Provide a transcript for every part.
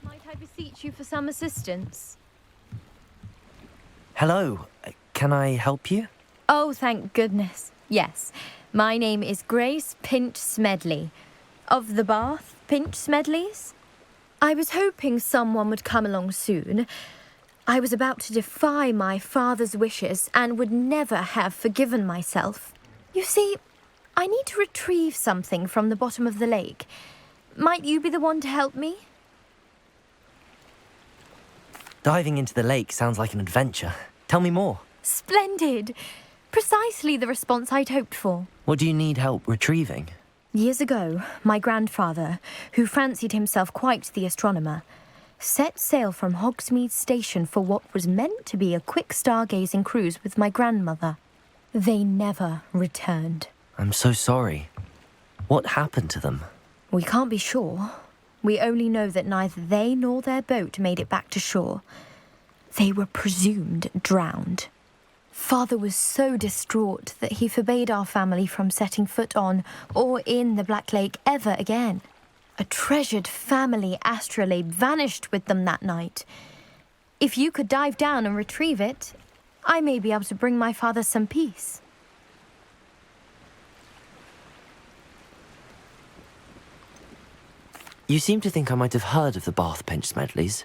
Might I beseech you for some assistance? Hello. Can I help you? Oh, thank goodness. Yes. My name is Grace Pinch Smedley, of the Bath Pinch Smedleys. I was hoping someone would come along soon. I was about to defy my father's wishes and would never have forgiven myself. You see, I need to retrieve something from the bottom of the lake. Might you be the one to help me? Diving into the lake sounds like an adventure. Tell me more. Splendid! Precisely the response I'd hoped for. What do you need help retrieving? Years ago, my grandfather, who fancied himself quite the astronomer, set sail from Hogsmeade Station for what was meant to be a quick stargazing cruise with my grandmother. They never returned. I'm so sorry. What happened to them? We can't be sure. We only know that neither they nor their boat made it back to shore. They were presumed drowned. Father was so distraught that he forbade our family from setting foot on or in the Black Lake ever again. A treasured family astrolabe vanished with them that night. If you could dive down and retrieve it, I may be able to bring my father some peace. You seem to think I might have heard of the Bath Pinch Smedleys.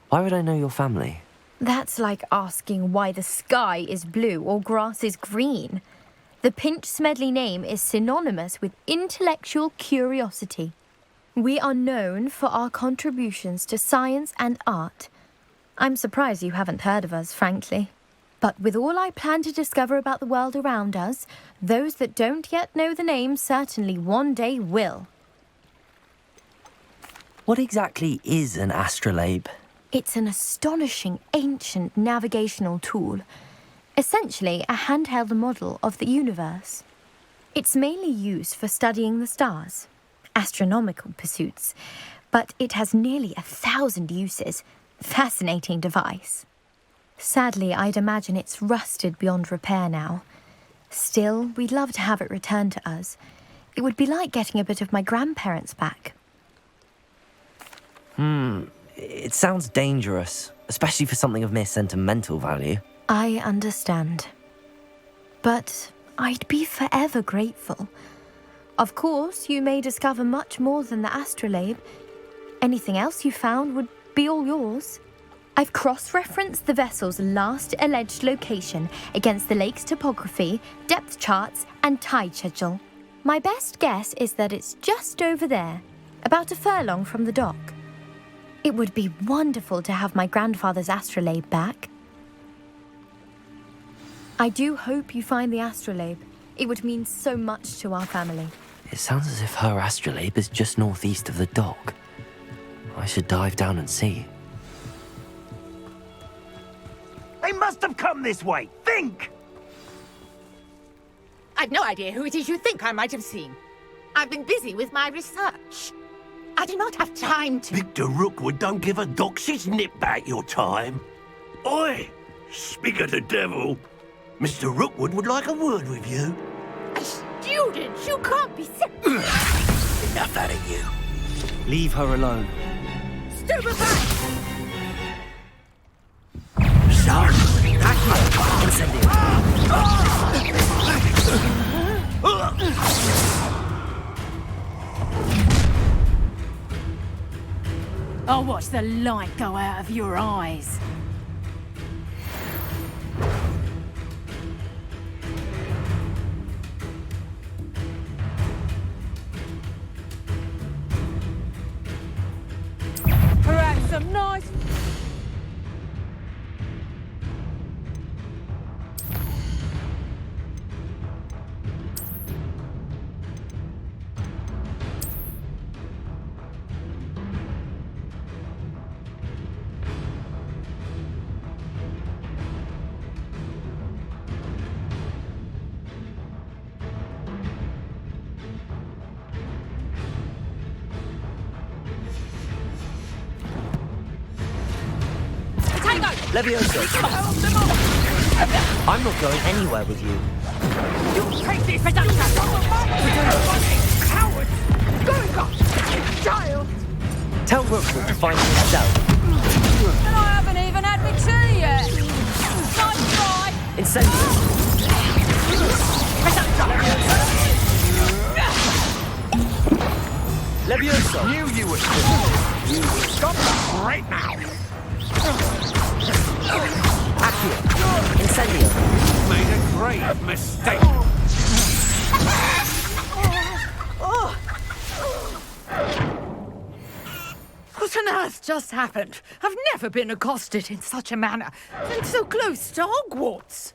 Why would I know your family? That's like asking why the sky is blue or grass is green. The Pinch Smedley name is synonymous with intellectual curiosity. We are known for our contributions to science and art. I'm surprised you haven't heard of us, frankly. But with all I plan to discover about the world around us, those that don't yet know the name certainly one day will. What exactly is an astrolabe? It's an astonishing ancient navigational tool, essentially a handheld model of the universe. It's mainly used for studying the stars, astronomical pursuits, but it has nearly 1,000 uses. Fascinating device. Sadly, I'd imagine it's rusted beyond repair now. Still, we'd love to have it returned to us. It would be like getting a bit of my grandparents back. It sounds dangerous, especially for something of mere sentimental value. I understand. But I'd be forever grateful. Of course, you may discover much more than the astrolabe. Anything else you found would be all yours. I've cross-referenced the vessel's last alleged location against the lake's topography, depth charts, and tide schedule. My best guess is that it's just over there, about a furlong from the dock. It would be wonderful to have my grandfather's astrolabe back. I do hope you find the astrolabe. It would mean so much to our family. It sounds as if her astrolabe is just northeast of the dock. I should dive down and see. They must have come this way. Think! I've no idea who it is you think I might have seen. I've been busy with my research. I do not have time to... Victor Rookwood don't give a doxy's nip back your time. Oi! Speak of the devil. Mr. Rookwood would like a word with you. A student? You can't be sick. Enough out of you. Leave her alone. Stupefy! Son! I'll watch the light go out of your eyes. Perhaps some nice... Levioso! I'm not going anywhere with you. You take this, coward! Going up, child! Tell Rookwood to find me himself. And I haven't even had my tea yet. Nice try. Incendiary. Levioso. Knew you would. Stop that right now. Accio. Incendio. Made a grave mistake. What on earth just happened? I've never been accosted in such a manner, and so close to Hogwarts.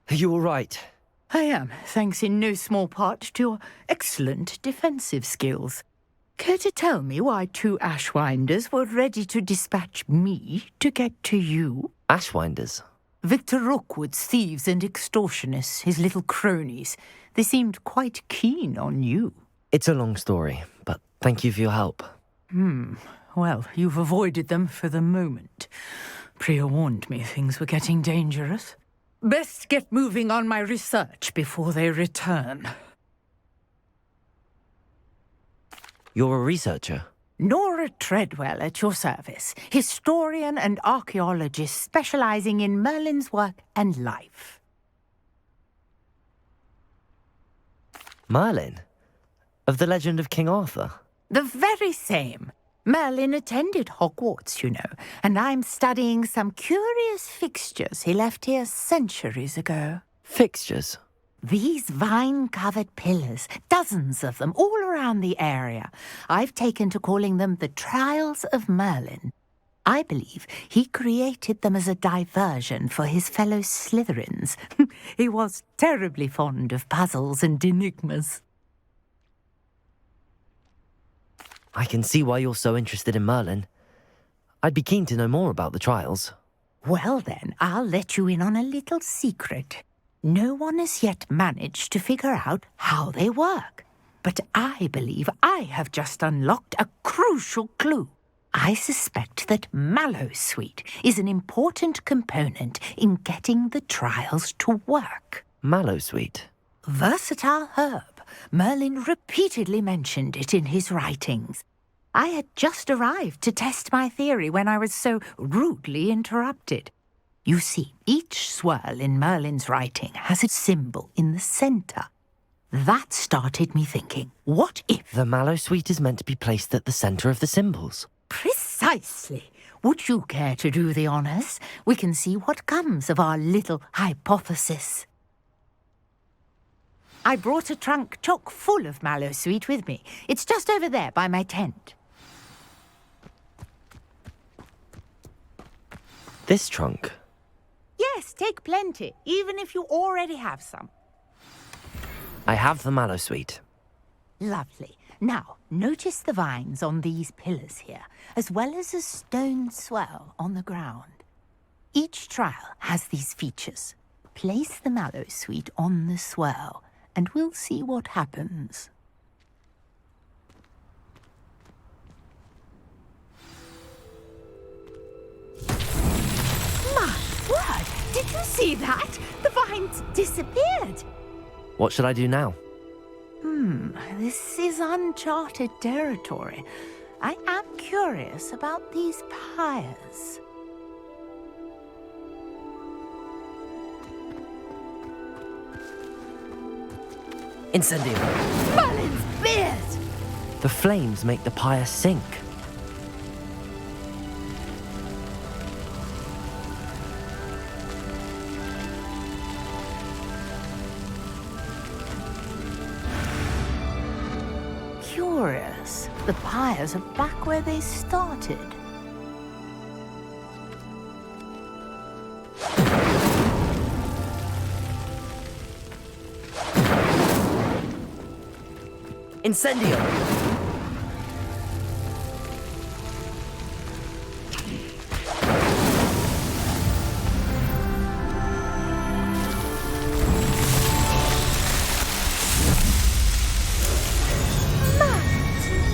Are you all right? I am, thanks in no small part to your excellent defensive skills. Care to tell me why two Ashwinders were ready to dispatch me to get to you? Ashwinders. Victor Rookwood's thieves and extortionists, his little cronies. They seemed quite keen on you. It's a long story, but thank you for your help. Well, you've avoided them for the moment. Priya warned me things were getting dangerous. Best get moving on my research before they return. You're a researcher? Nora Treadwell at your service, historian and archaeologist specializing in Merlin's work and life. Merlin? Of the legend of King Arthur? The very same. Merlin attended Hogwarts, you know, and I'm studying some curious fixtures he left here centuries ago. Fixtures? These vine-covered pillars, dozens of them, all around the area. I've taken to calling them the Trials of Merlin. I believe he created them as a diversion for his fellow Slytherins. He was terribly fond of puzzles and enigmas. I can see why you're so interested in Merlin. I'd be keen to know more about the trials. Well then, I'll let you in on a little secret. No one has yet managed to figure out how they work. But I believe I have just unlocked a crucial clue. I suspect that Mallowsweet is an important component in getting the trials to work. Mallowsweet? Versatile herb. Merlin repeatedly mentioned it in his writings. I had just arrived to test my theory when I was so rudely interrupted. You see, each swirl in Merlin's writing has a symbol in the centre. That started me thinking, what if... The Mallowsweet is meant to be placed at the centre of the symbols. Precisely. Would you care to do the honours? We can see what comes of our little hypothesis. I brought a trunk chock full of Mallowsweet with me. It's just over there by my tent. This trunk? Yes, take plenty, even if you already have some. I have the Mallowsweet. Lovely. Now, notice the vines on these pillars here, as well as a stone swell on the ground. Each trial has these features. Place the Mallowsweet on the swell, and we'll see what happens. My word! Did you see that? The vines disappeared! What should I do now? This is uncharted territory. I am curious about these pyres. Incendio. Merlin's beard! The flames make the pyre sink. Curious. The pyres are back where they started. Incendio!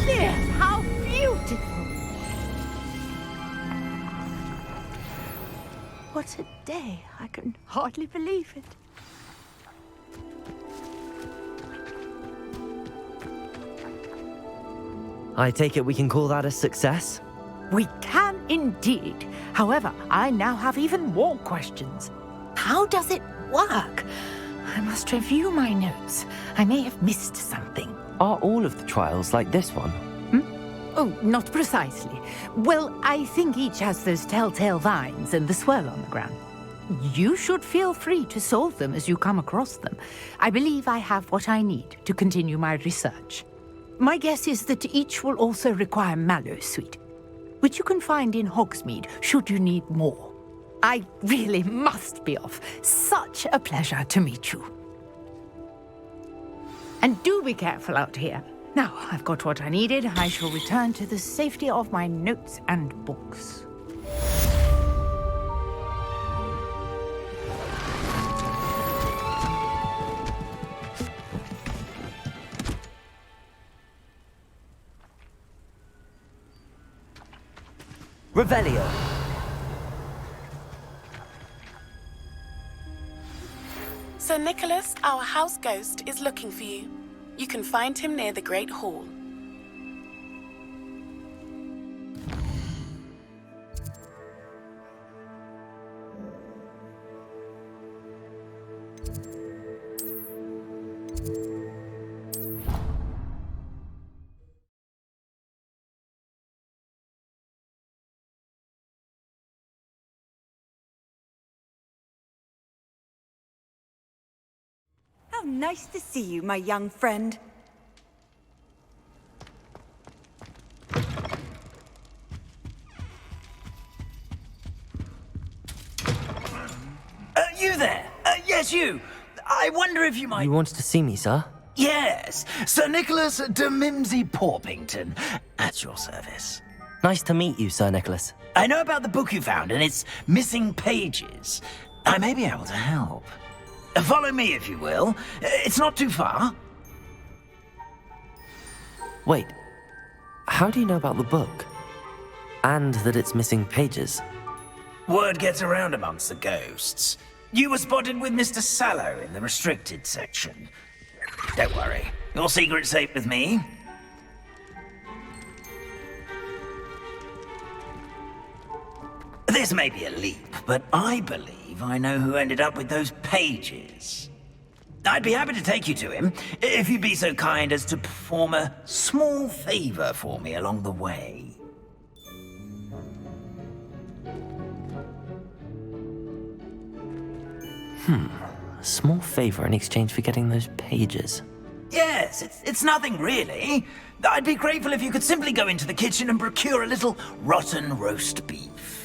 Yes, how beautiful! what a day. I can hardly believe it. I take it we can call that a success? We can indeed. However, I now have even more questions. How does it work? I must review my notes. I may have missed something. Are all of the trials like this one? Oh, not precisely. Well, I think each has those telltale vines and the swirl on the ground. You should feel free to solve them as you come across them. I believe I have what I need to continue my research. My guess is that each will also require mallow sweet, which you can find in Hogsmeade should you need more. I really must be off. Such a pleasure to meet you. And do be careful out here. Now, I've got what I needed. I shall return to the safety of my notes and books. Revelio. Sir Nicholas, our house ghost, is looking for you. You can find him near the Great Hall. How nice to see you, my young friend. You there? Yes, you. I wonder if you might... You wanted to see me, sir? Yes, Sir Nicholas de Mimsy Porpington, at your service. Nice to meet you, Sir Nicholas. I know about the book you found and its missing pages. I may be able to help. Follow me, if you will. It's not too far. Wait, how do you know about the book? And that it's missing pages? Word gets around amongst the ghosts. You were spotted with Mr. Sallow in the restricted section. Don't worry, your secret's safe with me. This may be a leap, but I believe I know who ended up with those pages. I'd be happy to take you to him, if you'd be so kind as to perform a small favor for me along the way. A small favor in exchange for getting those pages. Yes, it's nothing really. I'd be grateful if you could simply go into the kitchen and procure a little rotten roast beef.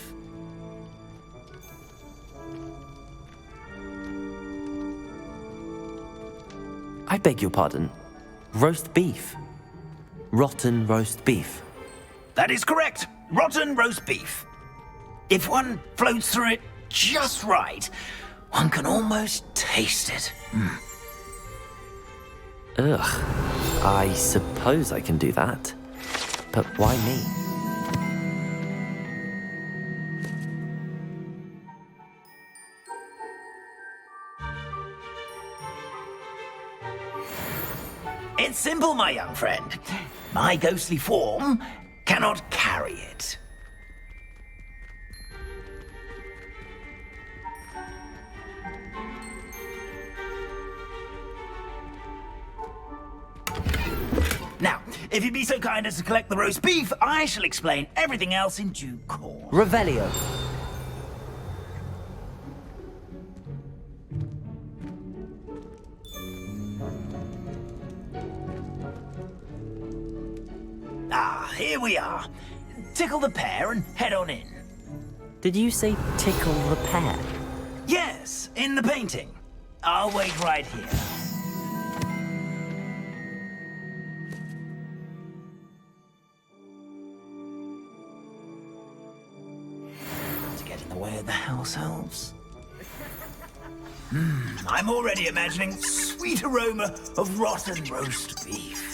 I beg your pardon. Roast beef. Rotten roast beef. That is correct. Rotten roast beef. If one floats through it just right, one can almost taste it. Ugh. I suppose I can do that. But why me? It's simple, my young friend. My ghostly form cannot carry it. Now, if you'd be so kind as to collect the roast beef, I shall explain everything else in due course. Revelio. Ah, here we are. Tickle the pear and head on in. Did you say tickle the pear? Yes, in the painting. I'll wait right here. To get in the way of the house elves. I'm already imagining sweet aroma of rotten roast beef.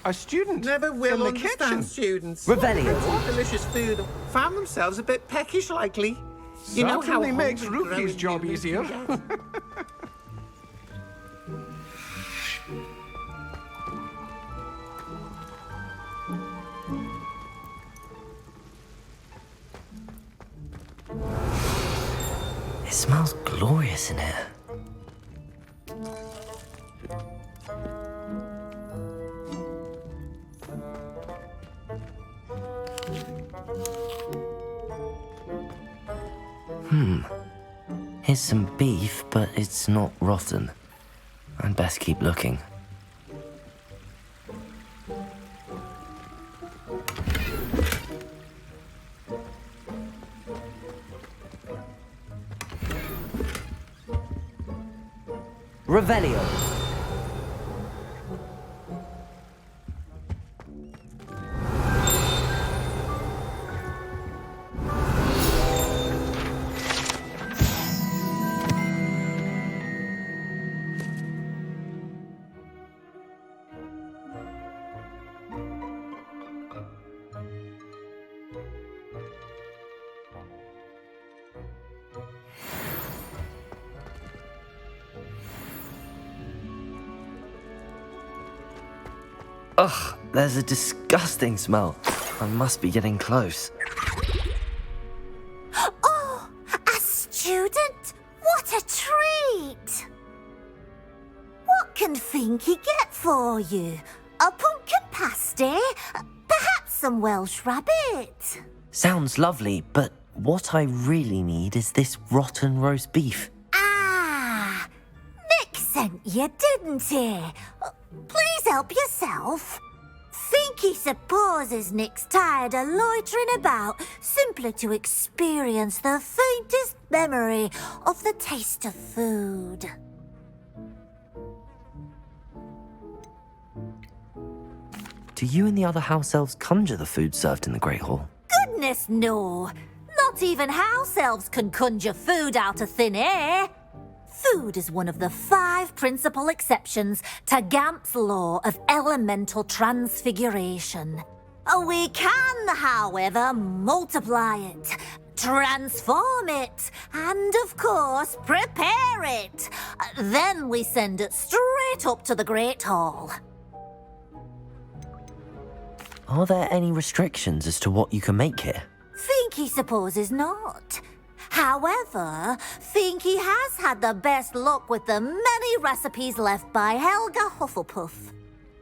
a student. Never will in the understand kitchen. students. Revelio. Eating delicious food. Found themselves a bit peckish likely. You know how Certainly makes hungry Rookie's growing job humans easier. can get. It smells glorious in here. Here's some beef, but it's not rotten. I'd best keep looking. Revelio. Ugh, there's a disgusting smell. I must be getting close. Oh, a student? What a treat! What can Finky get for you? A pumpkin pasty? Perhaps some Welsh rabbit? Sounds lovely, but what I really need is this rotten roast beef. Ah, Nick sent you, didn't he? Please help yourself. Finky supposes Nick's tired of loitering about simply to experience the faintest memory of the taste of food. Do you and the other house elves conjure the food served in the Great Hall? Goodness, no. Not even house elves can conjure food out of thin air. Food is one of the 5 principal exceptions to Gamp's law of elemental transfiguration. We can, however, multiply it, transform it, and, of course, prepare it. Then we send it straight up to the Great Hall. Are there any restrictions as to what you can make here? Finky supposes not. However, Finky has had the best luck with the many recipes left by Helga Hufflepuff.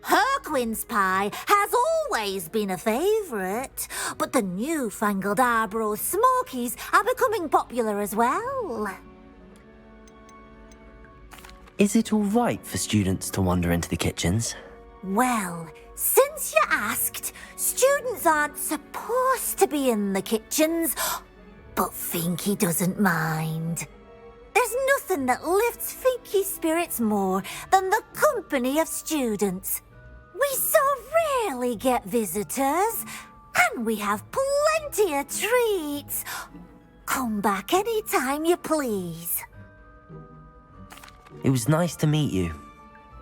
Her quince pie has always been a favourite, but the newfangled Arbroath Smokies are becoming popular as well. Is it all right for students to wander into the kitchens? Well, since you asked, students aren't supposed to be in the kitchens, but Finky doesn't mind. There's nothing that lifts Finky's spirits more than the company of students. We so rarely get visitors, and we have plenty of treats. Come back any time you please. It was nice to meet you.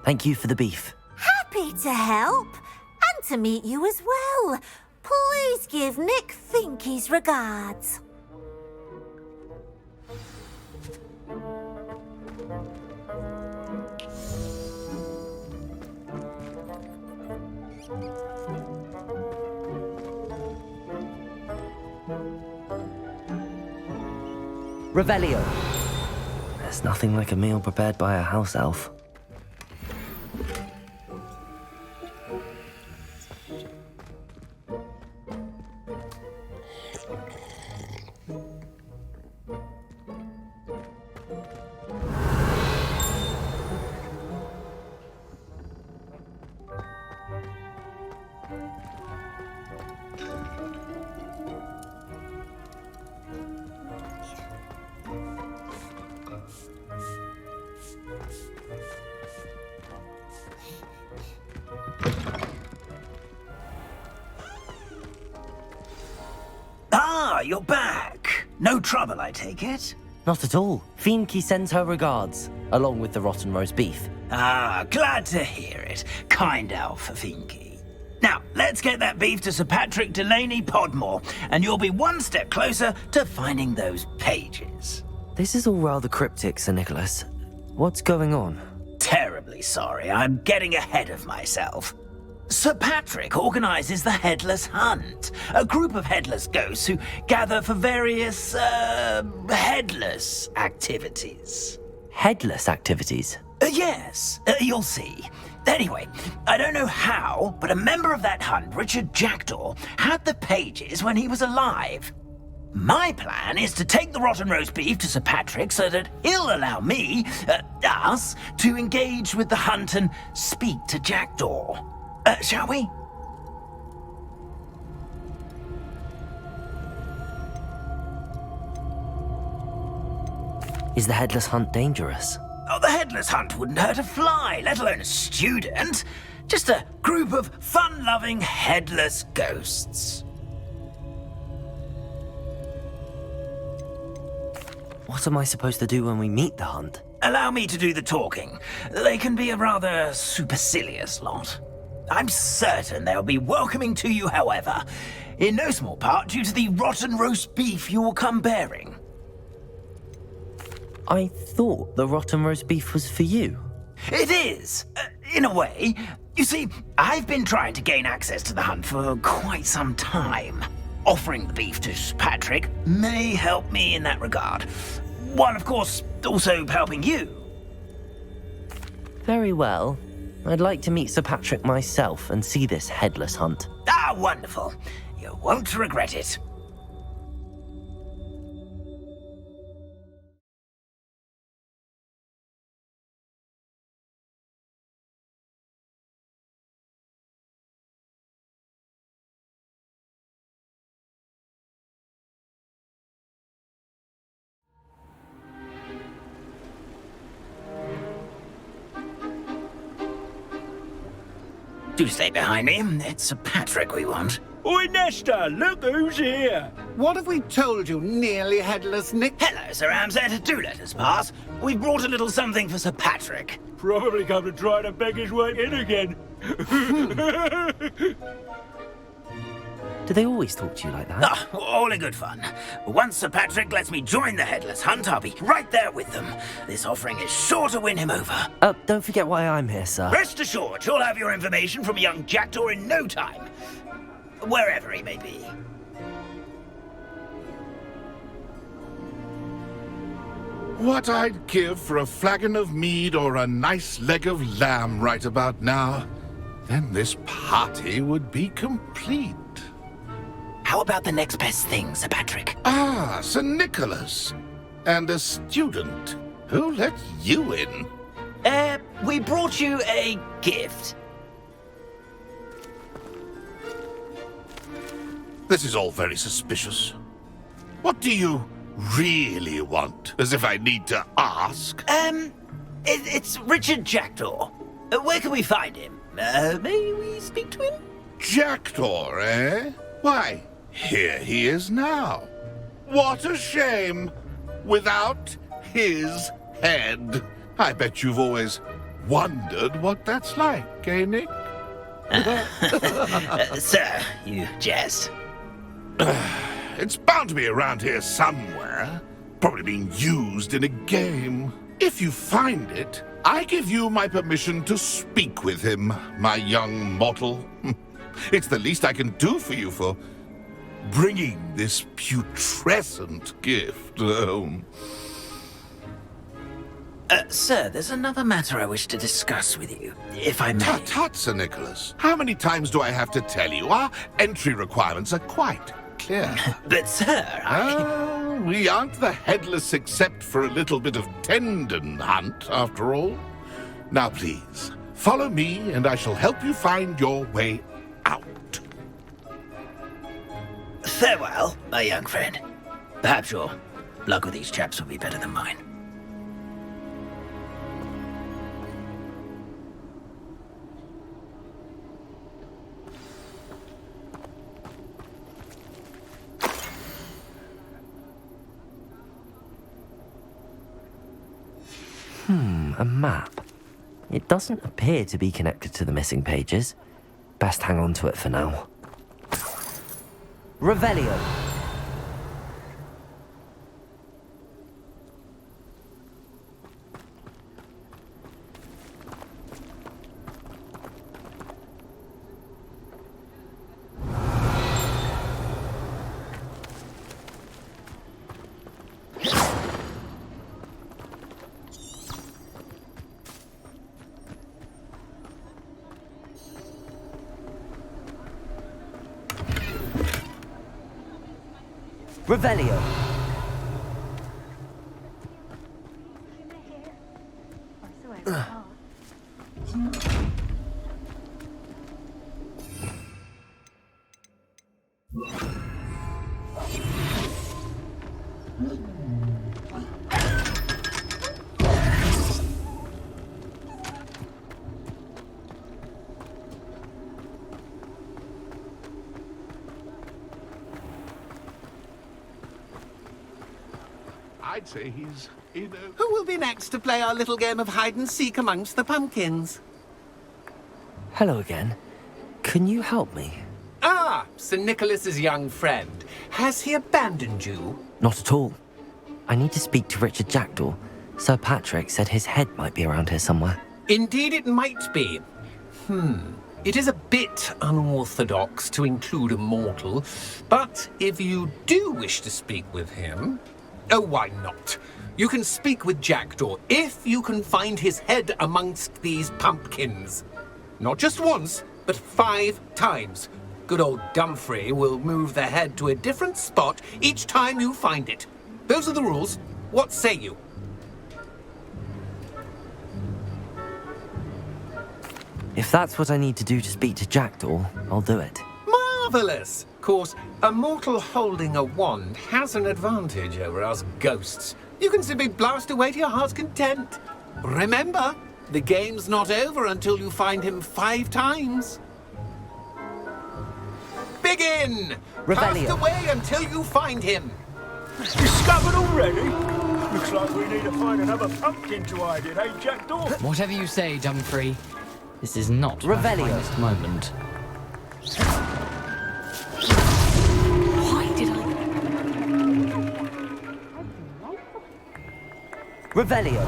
Thank you for the beef. Happy to help, and to meet you as well. Please give Nick Finky's regards. Revelio. There's nothing like a meal prepared by a house elf. Ah, you're back. No trouble, I take it? Not at all. Finky sends her regards, along with the rotten roast beef. Ah, glad to hear it. Kind elf for Finky. Now, let's get that beef to Sir Patrick Delaney Podmore, and you'll be one step closer to finding those pages. This is all rather cryptic, Sir Nicholas. What's going on? Terribly sorry, I'm getting ahead of myself. Sir Patrick organises the Headless Hunt, a group of headless ghosts who gather for various, headless activities. Headless activities? Yes, you'll see. Anyway, I don't know how, but a member of that hunt, Richard Jackdaw, had the pages when he was alive. My plan is to take the rotten roast beef to Sir Patrick so that he'll allow me, us, to engage with the hunt and speak to Jackdaw. Shall we? Is the Headless Hunt dangerous? Oh, the Headless Hunt wouldn't hurt a fly, let alone a student. Just a group of fun-loving headless ghosts. What am I supposed to do when we meet the hunt? Allow me to do the talking. They can be a rather supercilious lot. I'm certain they'll be welcoming to you, however, in no small part due to the rotten roast beef you will come bearing. I thought the rotten roast beef was for you. It is, in a way. You see, I've been trying to gain access to the hunt for quite some time. Offering the beef to Patrick may help me in that regard. While, of course, also helping you. Very well. I'd like to meet Sir Patrick myself and see this Headless Hunt. Ah, wonderful. You won't regret it. Do stay behind me. It's Sir Patrick we want. Oi, Nesta, look who's here. What have we told you, nearly headless Nick? Hello, Sir Ramsed. Do let us pass. We've brought a little something for Sir Patrick. Probably come to try to beg his way in again. Do they always talk to you like that? Ah, all in good fun. Once Sir Patrick lets me join the Headless Hunt, I'll be right there with them. This offering is sure to win him over. Don't forget why I'm here, sir. Rest assured, you'll have your information from young Jackdaw in no time. Wherever he may be. What I'd give for a flagon of mead or a nice leg of lamb right about now. Then this party would be complete. How about the next best thing, Sir Patrick? Ah, Sir Nicholas. And a student. Who let you in? We brought you a gift. This is all very suspicious. What do you really want? As if I need to ask. It's Richard Jackdaw. Where can we find him? May we speak to him? Jackdaw, eh? Why, here he is now. What a shame. Without his head. I bet you've always wondered what that's like, eh, Nick? Sir, you jest. It's bound to be around here somewhere. Probably being used in a game. If you find it, I give you my permission to speak with him, my young mortal. It's the least I can do for you for bringing this putrescent gift home. Sir, there's another matter I wish to discuss with you, if I may. Tut, tut, Sir Nicholas. How many times do I have to tell you? Our entry requirements are quite clear. But, sir, we aren't the headless except for a little bit of tendon hunt, after all. Now, please, follow me, and I shall help you find your way out. Farewell, my young friend. Perhaps your luck with these chaps will be better than mine. A map. It doesn't appear to be connected to the missing pages. Best hang on to it for now. Revelio. Revelio. I'd say he's in a... Who will be next to play our little game of hide-and-seek amongst the pumpkins? Hello again. Can you help me? Ah, Sir Nicholas's young friend. Has he abandoned you? Not at all. I need to speak to Richard Jackdaw. Sir Patrick said his head might be around here somewhere. Indeed it might be. It is a bit unorthodox to include a mortal, but if you do wish to speak with him... Oh, why not? You can speak with Jackdaw if you can find his head amongst these pumpkins. Not just once, but 5 times. Good old Dumfrey will move the head to a different spot each time you find it. Those are the rules. What say you? If that's what I need to do to speak to Jackdaw, I'll do it. Marvellous! Of course, a mortal holding a wand has an advantage over us ghosts. You can simply blast away to your heart's content. Remember, the game's not over until you find him 5 times. Begin! Revelio. Cast away until you find him. Discovered already? Looks like we need to find another pumpkin to hide in, eh, Jackdaw? Whatever you say, Dumfrey. This is not Revelio. my finest moment. Revelio.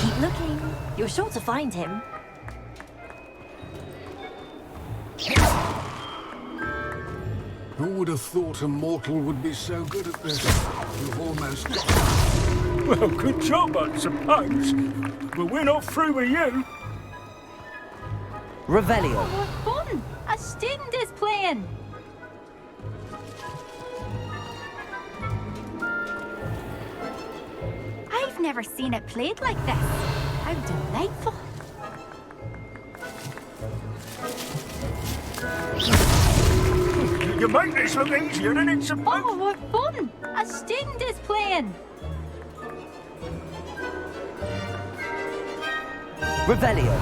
Keep looking. You're sure to find him. Who would have thought a mortal would be so good at this? You've almost got it. Well, good job, I suppose. But we're not through with you. Revelio. Oh, what fun! A student is playing. I've never seen it played like this. How delightful. You make this look easier than it's supposed. Oh, what fun! A student is playing. Revelio.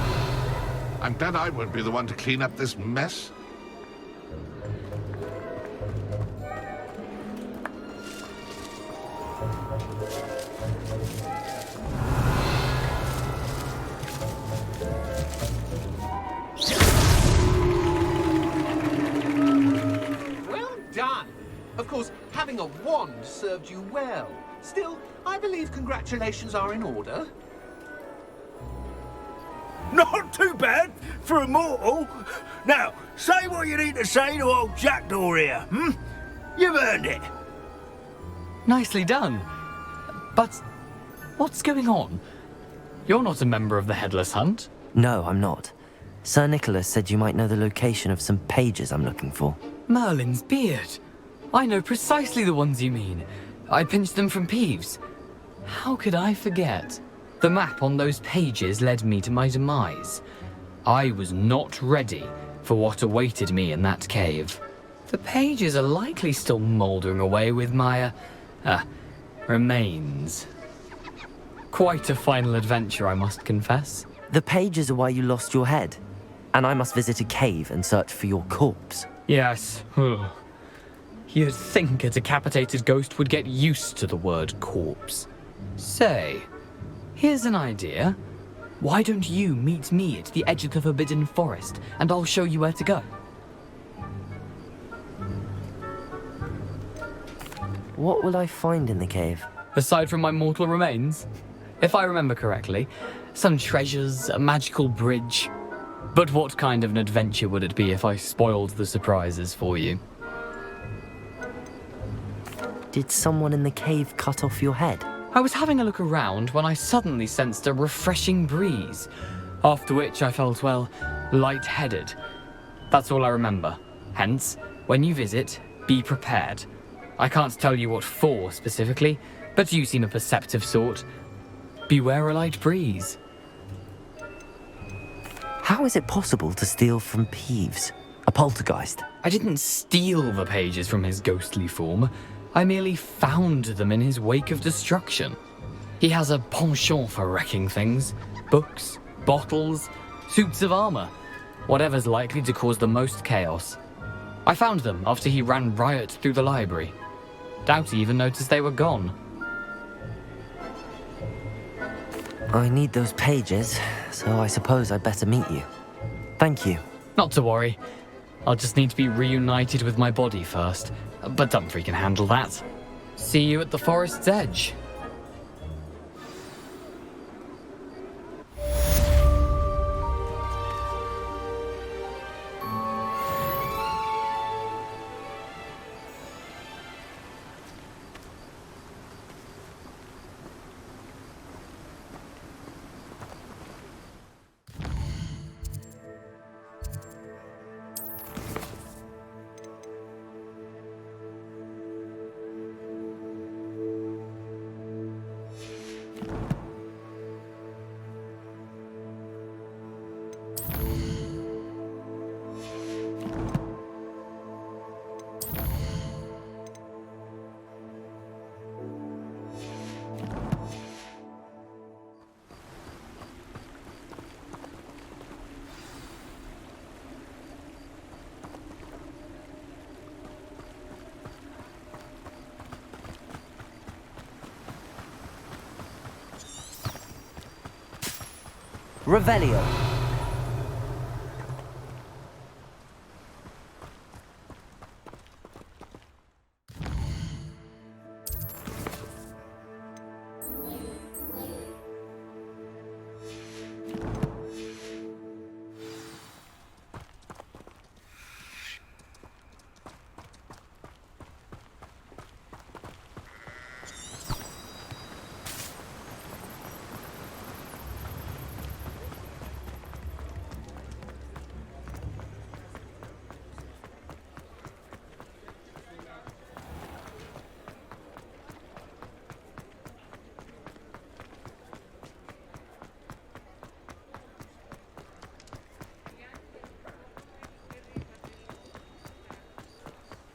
I'm glad I won't be the one to clean up this mess. Well done. Of course, having a wand served you well. Still, I believe congratulations are in order. Not too bad for a mortal. Now, say what you need to say to old Jackdaw here, You've earned it. Nicely done. But what's going on? You're not a member of the Headless Hunt. No, I'm not. Sir Nicholas said you might know the location of some pages I'm looking for. Merlin's beard. I know precisely the ones you mean. I pinched them from Peeves. How could I forget? The map on those pages led me to my demise. I was not ready for what awaited me in that cave. The pages are likely still mouldering away with my, remains. Quite a final adventure, I must confess. The pages are why you lost your head, and I must visit a cave and search for your corpse. Yes. You'd think a decapitated ghost would get used to the word corpse. Say, here's an idea. Why don't you meet me at the edge of the Forbidden Forest, and I'll show you where to go? What will I find in the cave? Aside from my mortal remains? If I remember correctly, some treasures, a magical bridge. But what kind of an adventure would it be if I spoiled the surprises for you? Did someone in the cave cut off your head? I was having a look around when I suddenly sensed a refreshing breeze, after which I felt, well, lightheaded. That's all I remember. Hence, when you visit, be prepared. I can't tell you what for specifically, but you seem a perceptive sort. Beware a light breeze. How is it possible to steal from Peeves, a poltergeist? I didn't steal the pages from his ghostly form. I merely found them in his wake of destruction. He has a penchant for wrecking things. Books, bottles, suits of armor. Whatever's likely to cause the most chaos. I found them after he ran riot through the library. Doubt he even noticed they were gone. I need those pages, so I suppose I'd better meet you. Thank you. Not to worry. I'll just need to be reunited with my body first. But Dumfries can handle that. See you at the forest's edge. Revelio.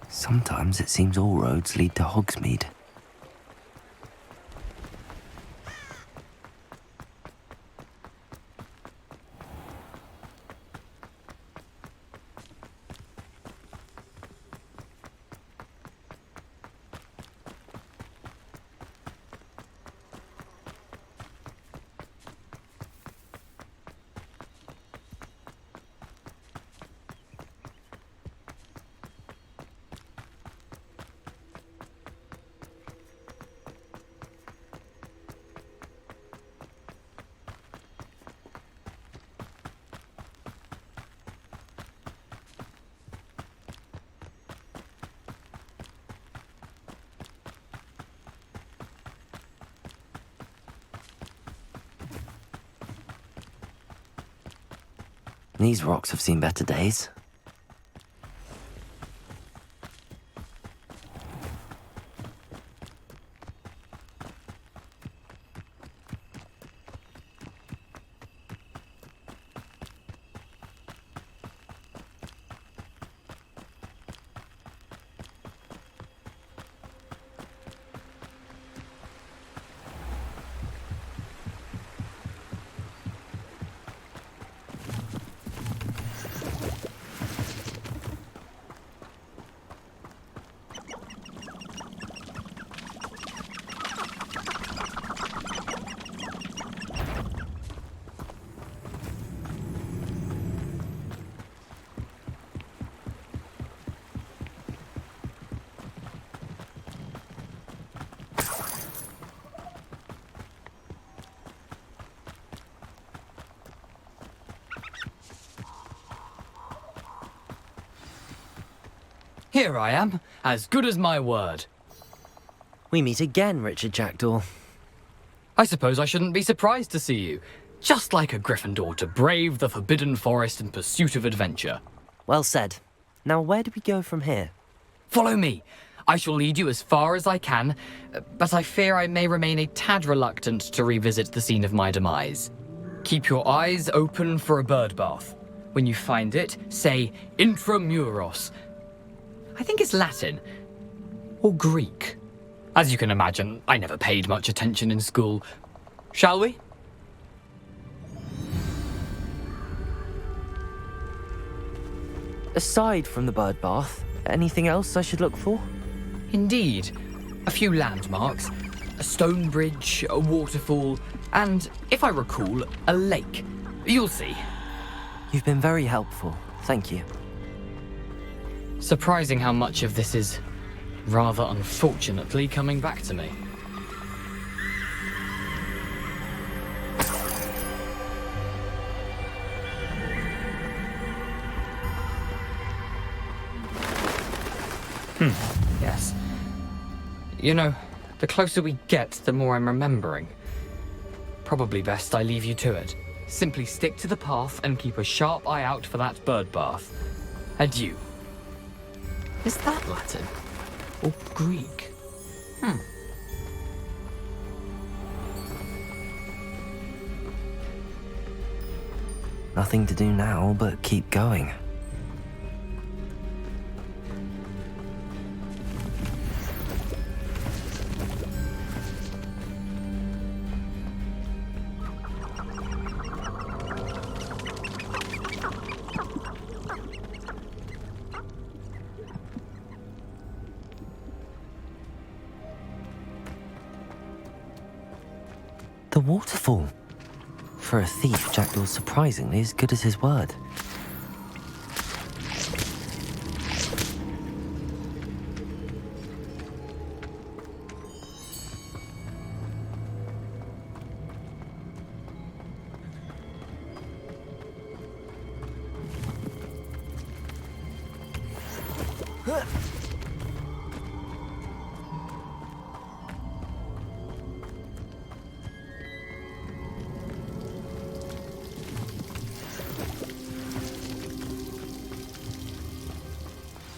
Sometimes it seems all roads lead to Hogsmeade. These rocks have seen better days. Here I am, as good as my word. We meet again, Richard Jackdaw. I suppose I shouldn't be surprised to see you. Just like a Gryffindor to brave the Forbidden Forest in pursuit of adventure. Well said. Now where do we go from here? Follow me. I shall lead you as far as I can, but I fear I may remain a tad reluctant to revisit the scene of my demise. Keep your eyes open for a bird bath. When you find it, say intramuros. I think it's Latin. Or Greek. As you can imagine, I never paid much attention in school. Shall we? Aside from the bird bath, anything else I should look for? Indeed. A few landmarks, a stone bridge, a waterfall, and, if I recall, a lake. You'll see. You've been very helpful. Thank you. Surprising how much of this is, rather unfortunately, coming back to me. Yes. You know, the closer we get, the more I'm remembering. Probably best I leave you to it. Simply stick to the path and keep a sharp eye out for that bird bath. Adieu. Is that Latin? Or Greek? Nothing to do now but keep going. The waterfall. For a thief, Jackdaw's surprisingly as good as his word.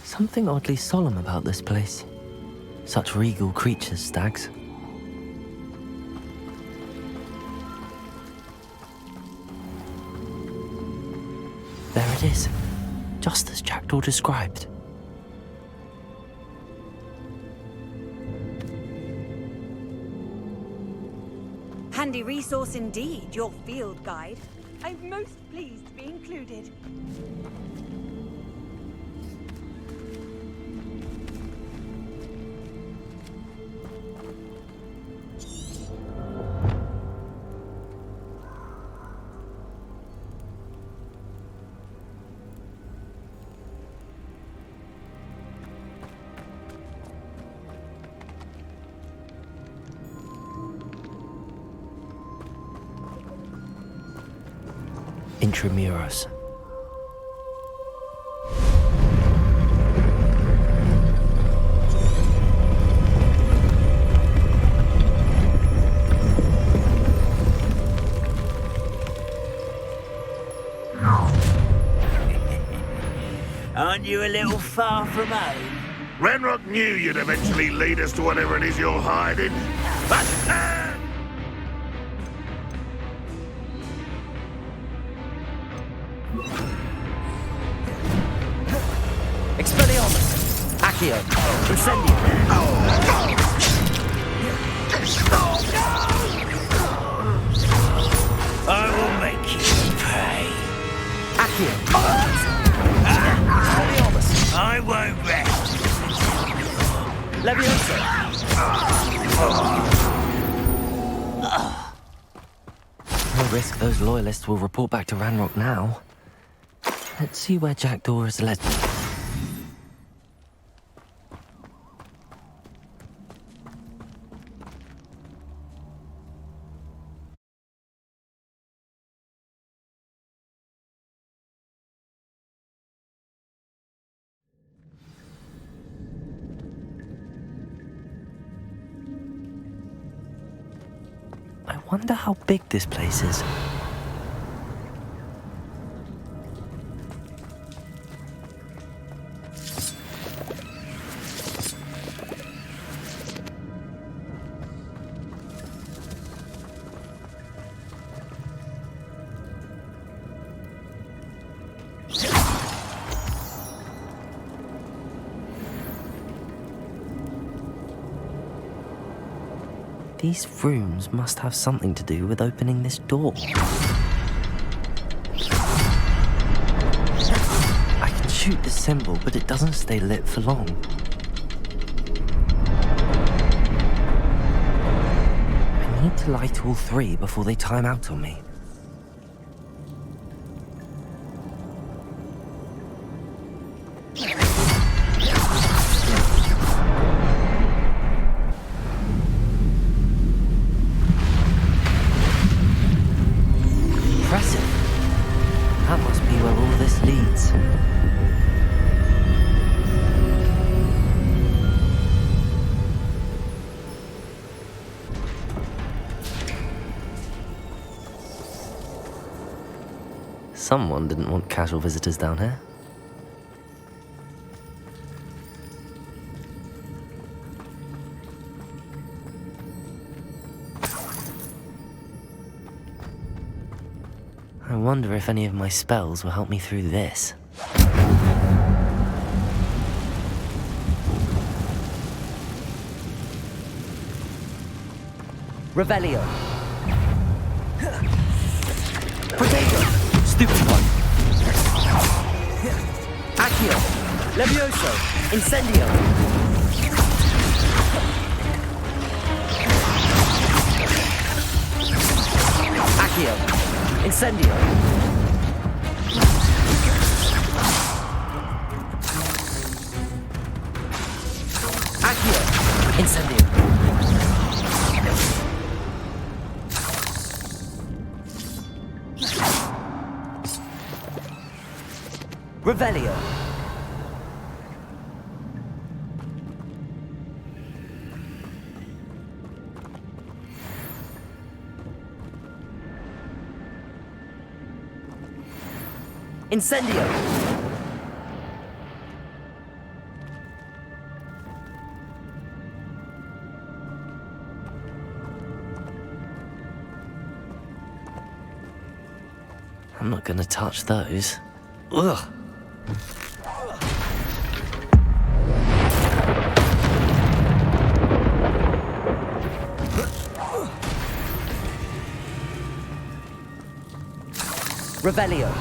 Something oddly solemn about this place. Such regal creatures, stags. There it is, just as Jackdaw described. Handy resource indeed, your field guide. I'm most pleased to be included. Intramuros. Aren't you a little far from home? Ranrock knew you'd eventually lead us to whatever it is you're hiding. But Expelliarmus! Accio! Incendio! I will make you pay. Accio! Expelliarmus! I won't rest. Leviosa! No risk those loyalists will report back to Ranrock now. Let's see where Jackdaw has led me. Wonder how big this place is. These rooms must have something to do with opening this door. I can shoot the symbol, but it doesn't stay lit for long. I need to light all three before they time out on me. Someone didn't want casual visitors down here. I wonder if any of my spells will help me through this. Revelio. Potato. Stupid one. Accio. Levioso. Incendio. Accio. Incendio. Accio. Incendio. Revelio. Incendio. I'm not gonna touch those. Ugh. Revelio.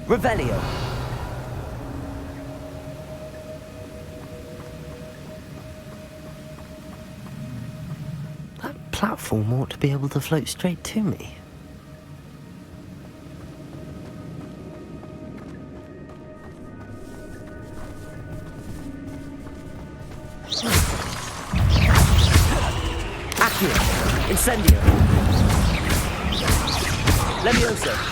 Revelio. That platform ought to be able to float straight to me. Accio. Incendio. Levioso.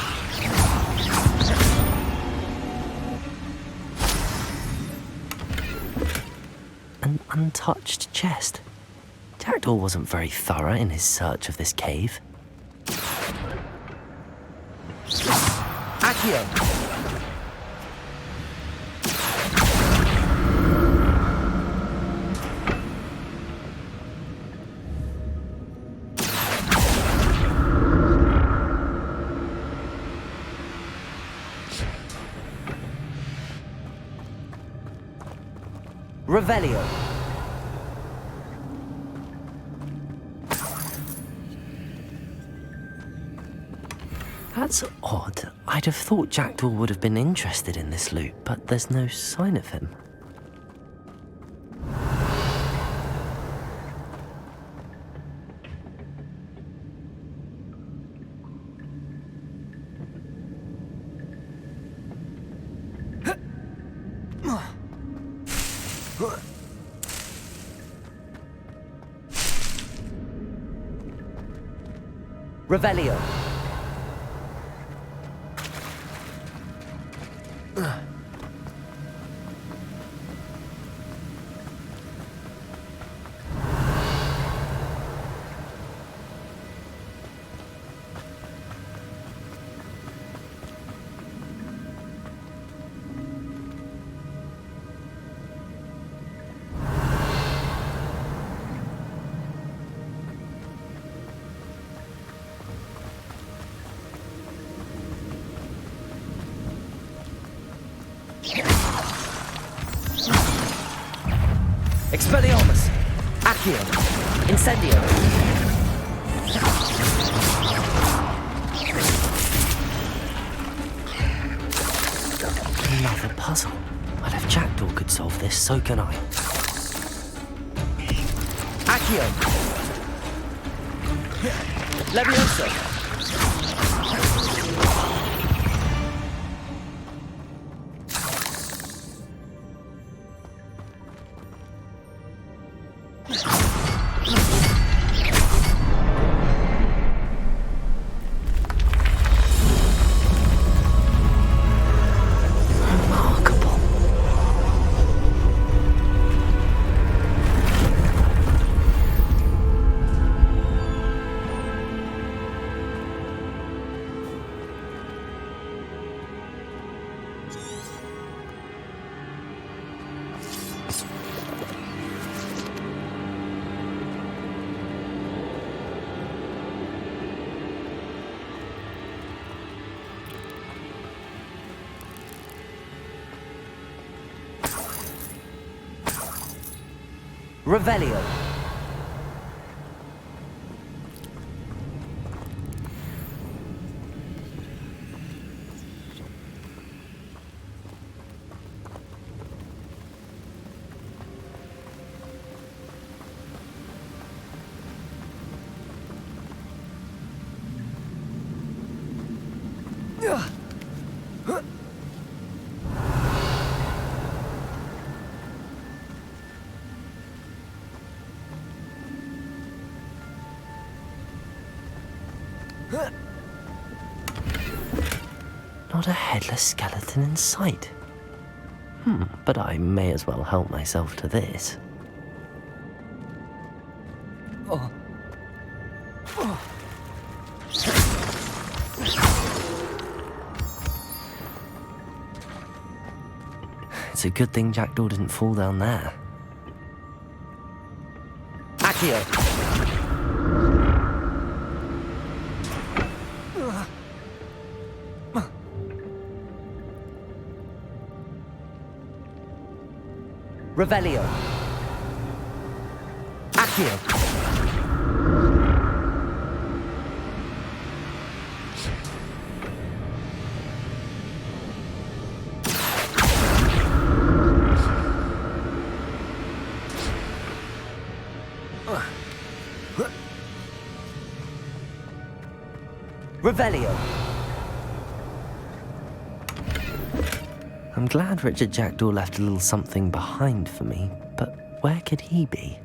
An untouched chest. Jackdaw wasn't very thorough in his search of this cave. Accio. Revelio. That's odd. I'd have thought Jackdaw would have been interested in this loot, but there's no sign of him. Revelio. Expelliarmus! Accio! Incendio! Another puzzle. Well, if Jackdaw could solve this, so can I. Accio! Levioso! Revelio. Not a headless skeleton in sight. But I may as well help myself to this. It's a good thing Jackdaw didn't fall down there. Accio! Revelio. Accio. Revelio. I'm glad Richard Jackdaw left a little something behind for me, but where could he be?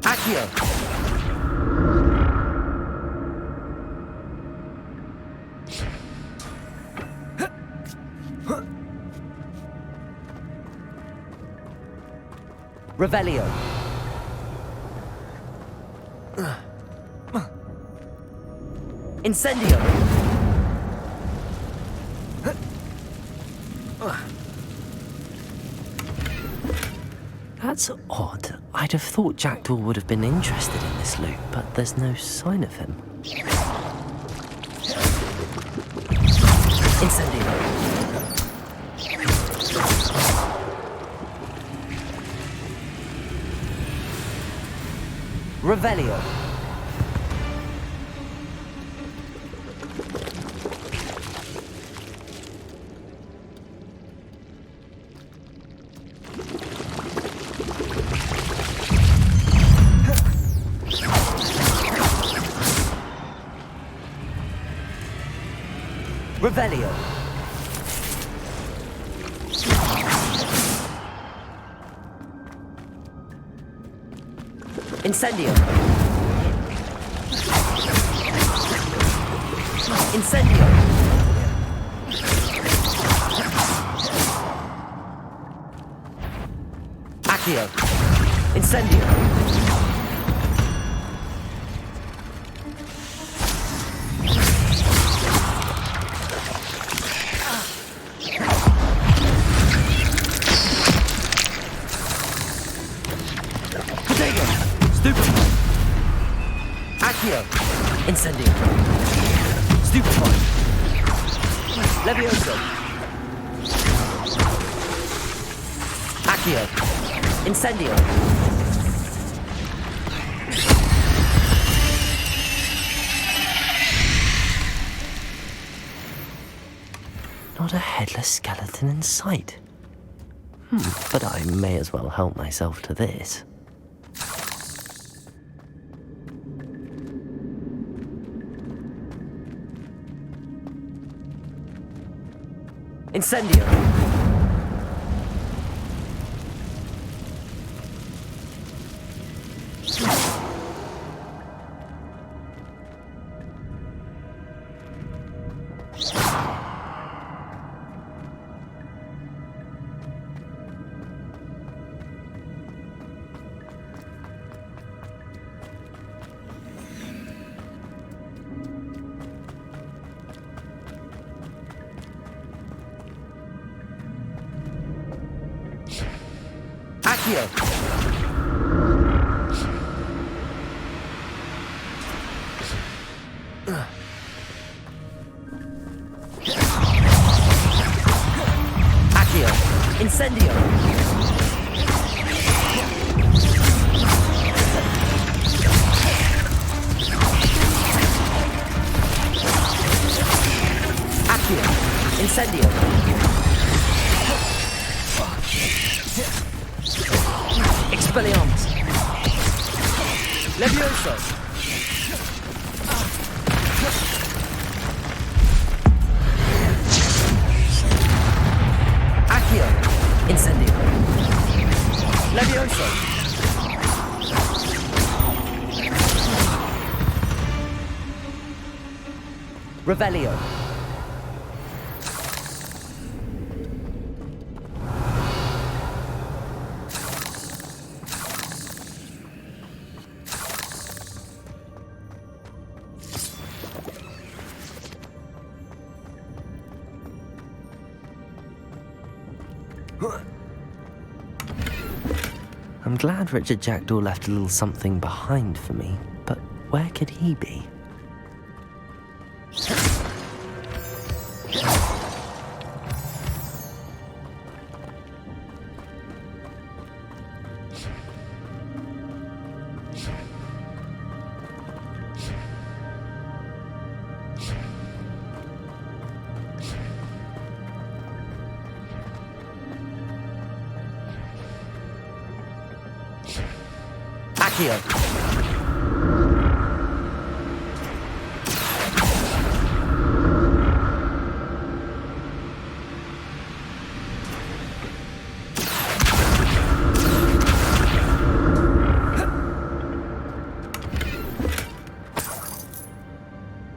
Accio! Revelio. Incendio! That's odd. I'd have thought Jackdaw would have been interested in this loot, but there's no sign of him. Incendio! Revelio. Revelio. Incendio. Incendio. Accio. Incendio. Incendio. Stupefy. Levioso. Accio. Incendio. Not a headless skeleton in sight. But I may as well help myself to this. Incendio. Accio. Accio. Incendio. Accio. Incendio. Expelliarmus. Levioso. Accio. Incendio. Levioso. Revelio. I'm glad Richard Jackdaw left a little something behind for me, but where could he be? Accio.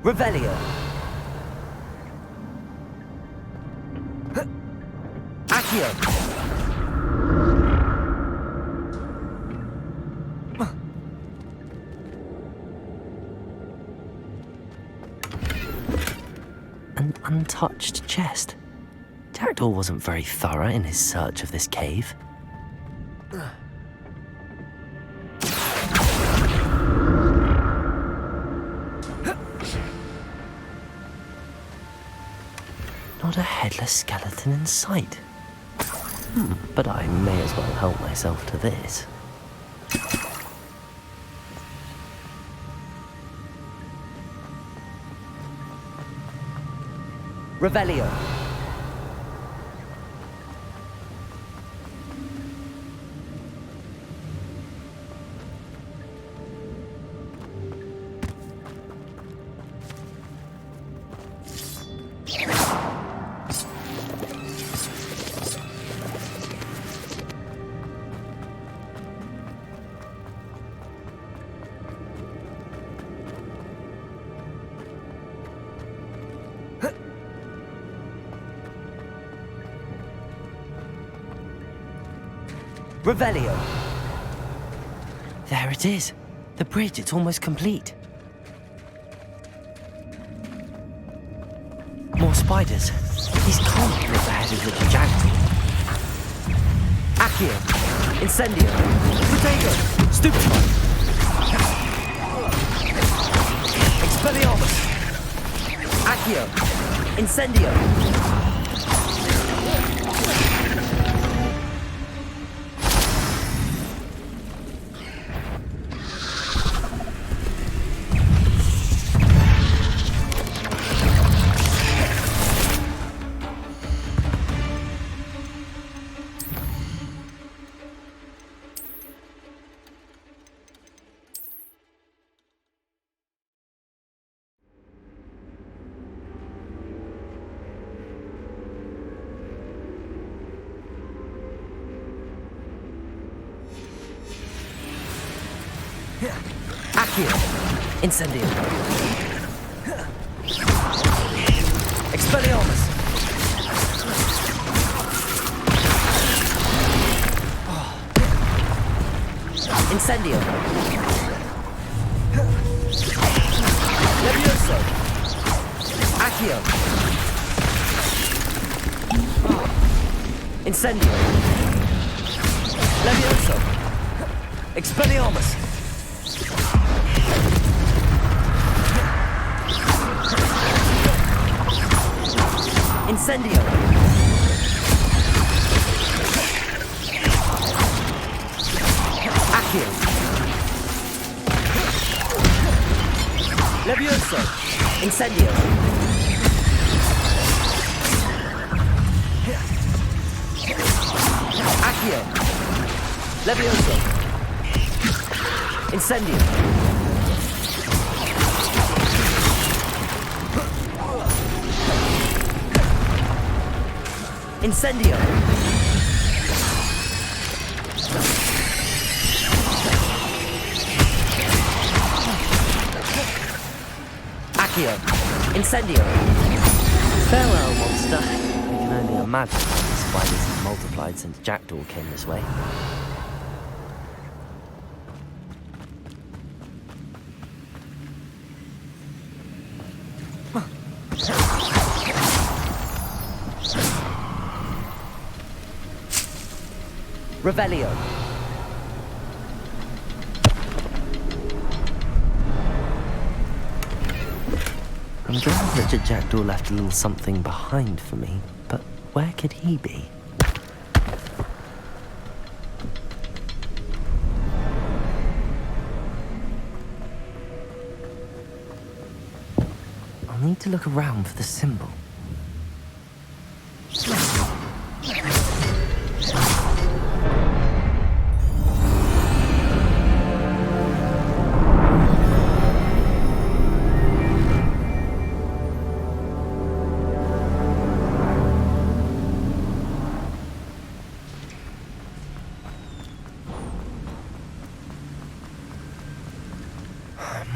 Revelio. Accio. An untouched chest. Jackdaw wasn't very thorough in his search of this cave. Not a headless skeleton in sight. But I may as well help myself to this. Revelio. Revelio. There it is. The bridge, it's almost complete. More spiders. These can't be at the head of the Jackdaw. Accio. Incendio. Protego. Stupefy. Expelliarmus. Accio. Incendio. Accio. Incendio. Expelliarmus. Incendio. Levioso. Accio. Incendio. Levioso. Expelliarmus. Incendio. Accio. Levioso. Incendio. Accio. Levioso. Incendio. Incendio. Accio. Incendio. Farewell, monster. We can only imagine how the spiders have multiplied since Jackdaw came this way. Revelio. I'm glad Richard Jackdaw left a little something behind for me, but where could he be? I'll need to look around for the symbol.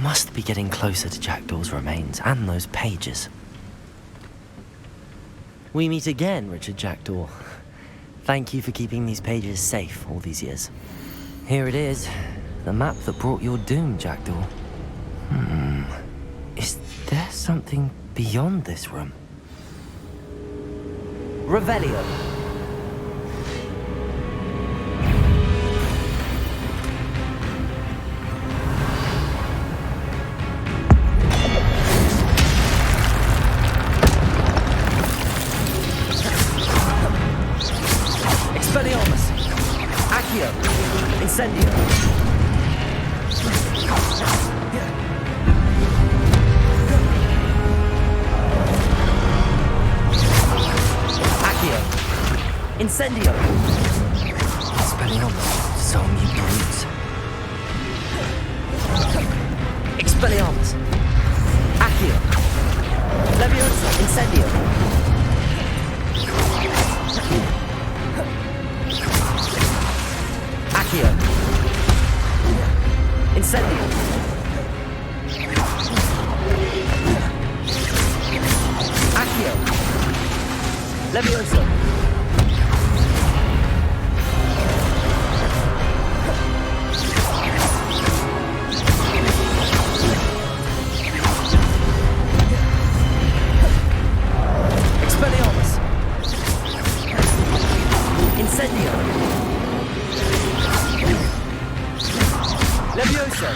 Must be getting closer to Jackdaw's remains and those pages. We meet again, Richard Jackdaw. Thank you for keeping these pages safe all these years. Here it is, the map that brought your doom, Jackdaw. Is there something beyond this room? Revelio. Expelliarmus. Accio. Incendio. Incendio! Expelliarmus, so you brutes. Expelliarmus! Accio! Leviosa! Incendio! Accio! Incendio! Accio! Leviosa! Expelliarmus! Incendio! Levioso!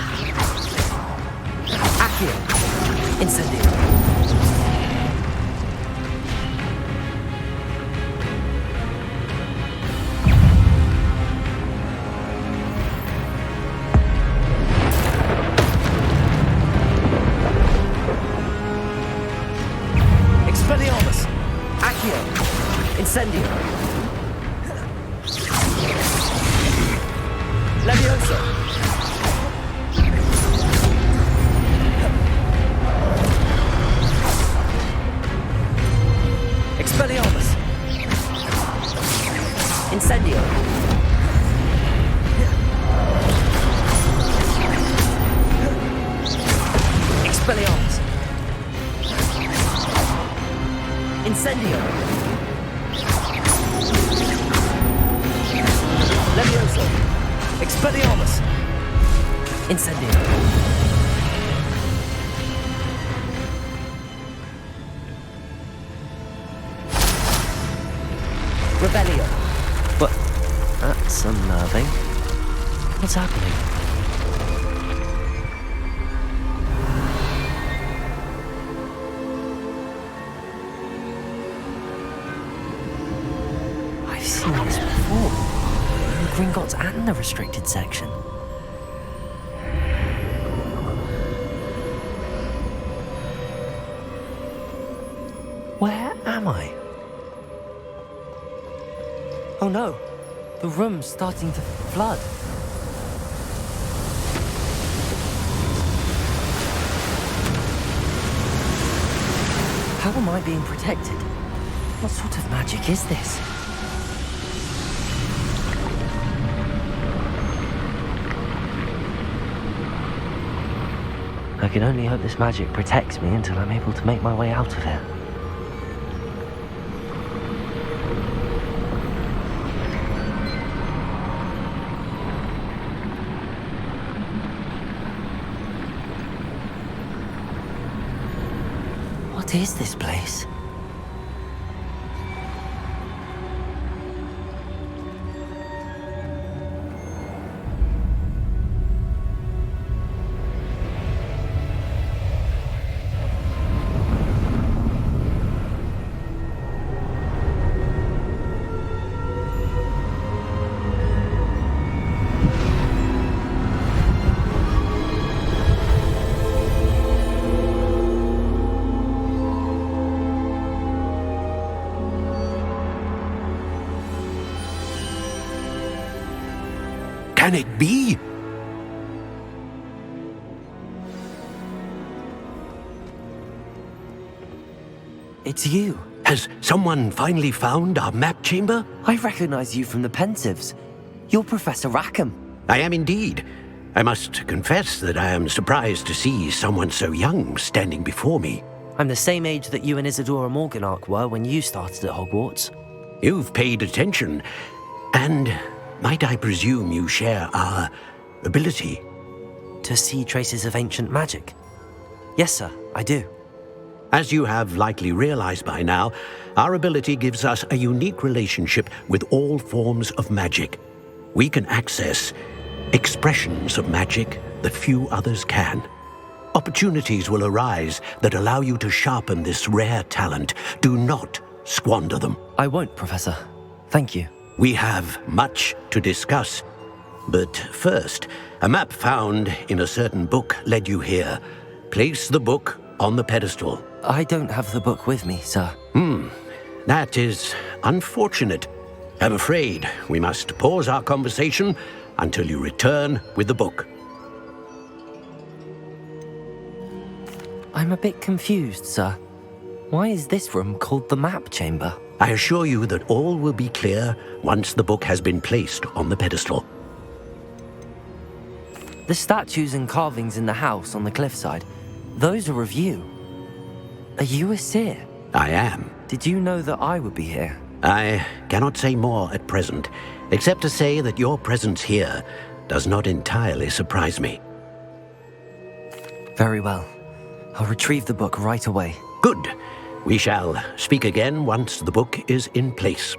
Accio! Incendio! Expelliarmus! Accio! Incendio! Levioso! Expelliarmus! Incendio! Expelliarmus! Incendio! Levioso! Expelliarmus! Incendio! Rebellion! What? That's unnerving. What's happening? I've seen this before. In the Gringotts and the restricted section. Where am I? Oh no, the room's starting to flood. How am I being protected? What sort of magic is this? I can only hope this magic protects me until I'm able to make my way out of here. What is this place? Can it be? It's you. Has someone finally found our map chamber? I recognize you from the Pensives. You're Professor Rackham. I am indeed. I must confess that I am surprised to see someone so young standing before me. I'm the same age that you and Isadora Morganach were when you started at Hogwarts. You've paid attention, and might I presume you share our ability? To see traces of ancient magic? Yes, sir, I do. As you have likely realized by now, our ability gives us a unique relationship with all forms of magic. We can access expressions of magic that few others can. Opportunities will arise that allow you to sharpen this rare talent. Do not squander them. I won't, Professor. Thank you. We have much to discuss. But first, a map found in a certain book led you here. Place the book on the pedestal. I don't have the book with me, sir. That is unfortunate. I'm afraid we must pause our conversation until you return with the book. I'm a bit confused, sir. Why is this room called the map chamber? I assure you that all will be clear once the book has been placed on the pedestal. The statues and carvings in the house on the cliffside, those are of you. Are you a seer? I am. Did you know that I would be here? I cannot say more at present, except to say that your presence here does not entirely surprise me. Very well. I'll retrieve the book right away. Good. We shall speak again once the book is in place.